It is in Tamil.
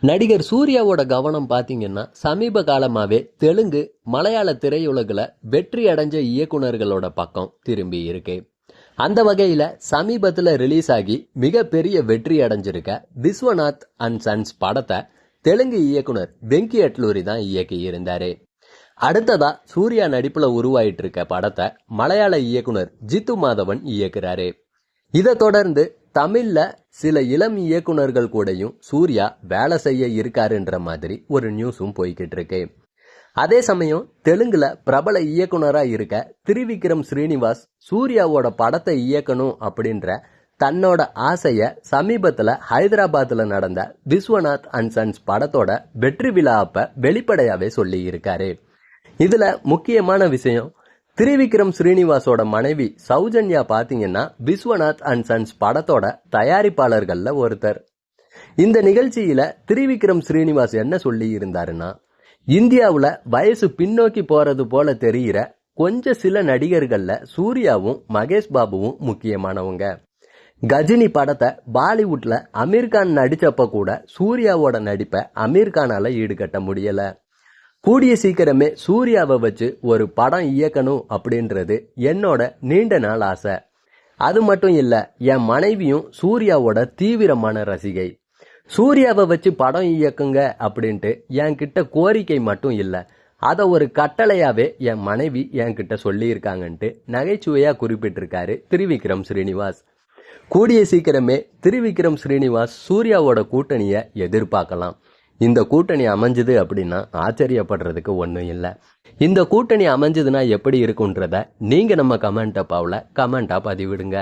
நடிகர் சூர்யாவோட கவனம் பார்த்தீங்கன்னா சமீப காலமாகவே தெலுங்கு மலையாள திரையுலகில் வெற்றி அடைஞ்ச இயக்குனர்களோட பக்கம் திரும்பி இருக்கு. அந்த வகையில் சமீபத்தில் ரிலீஸ் ஆகி மிகப்பெரிய வெற்றி அடைஞ்சிருக்க விஸ்வநாத் அண்ட் சன்ஸ் படத்தை தெலுங்கு இயக்குனர் வெங்கி அட்லூரி தான் இயக்கி இருந்தாரு. அடுத்ததா சூர்யா நடிப்புல உருவாயிட்டு இருக்க படத்தை மலையாள இயக்குனர் ஜித்து மாதவன் இயக்குறாரு. இதை தொடர்ந்து தமிழ்ல சில இளம் இயக்குனர்கள் கூடயும் சூர்யா வேலை செய்ய இருக்காருன்ற மாதிரி ஒரு நியூஸும் போய்கிட்டு இருக்கு. அதே சமயம் தெலுங்குல பிரபல இயக்குனரா இருக்க திரிவிக்ரம் ஸ்ரீனிவாஸ் சூர்யாவோட படத்தை இயக்கணும் அப்படின்ற தன்னோட ஆசைய சமீபத்துல ஹைதராபாத்ல நடந்த விஸ்வநாத் அண்ட் சன்ஸ் படத்தோட வெற்றி விழா அப்ப வெளிப்படையாவே சொல்லி இருக்காரு. இதுல முக்கியமான விஷயம், திரிவிக்ரம் ஸ்ரீனிவாசோட மனைவி சௌஜன்யா பாத்தீங்கன்னா விஸ்வநாத் அண்ட் சன்ஸ் படத்தோட தயாரிப்பாளர்கள்ல ஒருத்தர். இந்த நிகழ்ச்சியில திரிவிக்ரம் ஸ்ரீனிவாஸ் என்ன சொல்லி இருந்தாருன்னா, இந்தியாவுல வயசு பின்னோக்கி போறது போல தெரிகிற கொஞ்சம் சில நடிகர்கள்ல சூர்யாவும் மகேஷ் பாபுவும் முக்கியமானவங்க. கஜினி படத்தை பாலிவுட்ல அமீர்கான் நடிச்சப்ப கூட சூர்யாவோட நடிப்பை அமீர்கானால ஈடுகட்ட முடியல. கூடிய சீக்கிரமே சூர்யாவை வச்சு ஒரு படம் இயக்கணும் அப்படின்றது என்னோட நீண்ட நாள் ஆசை. அது மட்டும் இல்ல, என் மனைவியும் சூர்யாவோட தீவிரமான ரசிகை. சூர்யாவை வச்சு படம் இயக்குங்க அப்படின்ட்டு என்கிட்ட கோரிக்கை மட்டும் இல்ல, அதை ஒரு கட்டளையாவே என் மனைவி என்கிட்ட சொல்லியிருக்காங்கன்ட்டு நகைச்சுவையா குறிப்பிட்டிருக்காரு திரிவிக்ரம் ஸ்ரீனிவாஸ். கூடிய சீக்கிரமே திரிவிக்ரம் ஸ்ரீனிவாஸ் சூர்யாவோட கூட்டணியை எதிர்பார்க்கலாம். இந்த கூட்டணி அமைஞ்சது அப்படின்னா ஆச்சரியப்படுறதுக்கு ஒன்றும் இல்லை. இந்த கூட்டணி அமைஞ்சதுன்னா எப்படி இருக்குன்றத நீங்க நம்ம கமெண்ட் பதிவிடுங்க.